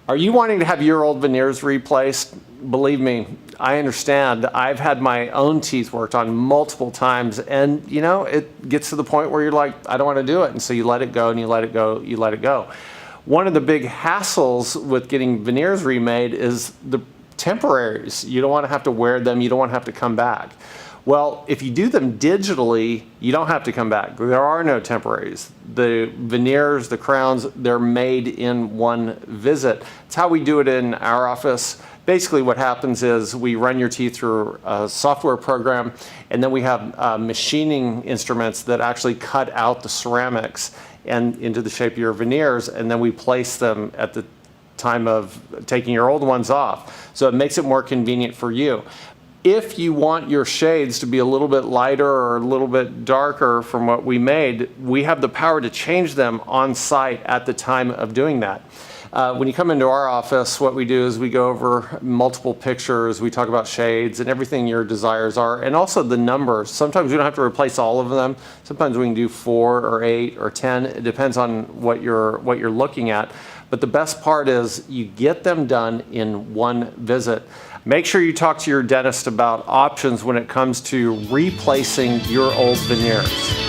Are you wanting to have your old veneers replaced? Believe me, I understand. I've had my own teeth worked on multiple times, and you know, it gets to the point where you're like, I don't want to do it. And so you let it go and you let it go, you let it go. One of the big hassles with getting veneers remade is the temporaries. You don't want to have to wear them. You don't want to have to come back. Well, if you do them digitally, you don't have to come back. There are no temporaries. The veneers, the crowns, they're made in one visit. It's how we do it in our office. Basically what happens is we run your teeth through a software program, and then we have machining instruments that actually cut out the ceramics and into the shape of your veneers, and then we place them at the time of taking your old ones off. So it makes it more convenient for you. If you want your shades to be a little bit lighter or a little bit darker from what we made, we have the power to change them on site at the time of doing that. When you come into our office, what we do is we go over multiple pictures, we talk about shades and everything your desires are, and also the numbers. Sometimes we don't have to replace all of them. Sometimes we can do 4 or 8 or 10. It depends on what you're looking at. But the best part is you get them done in one visit. Make sure you talk to your dentist about options when it comes to replacing your old veneers.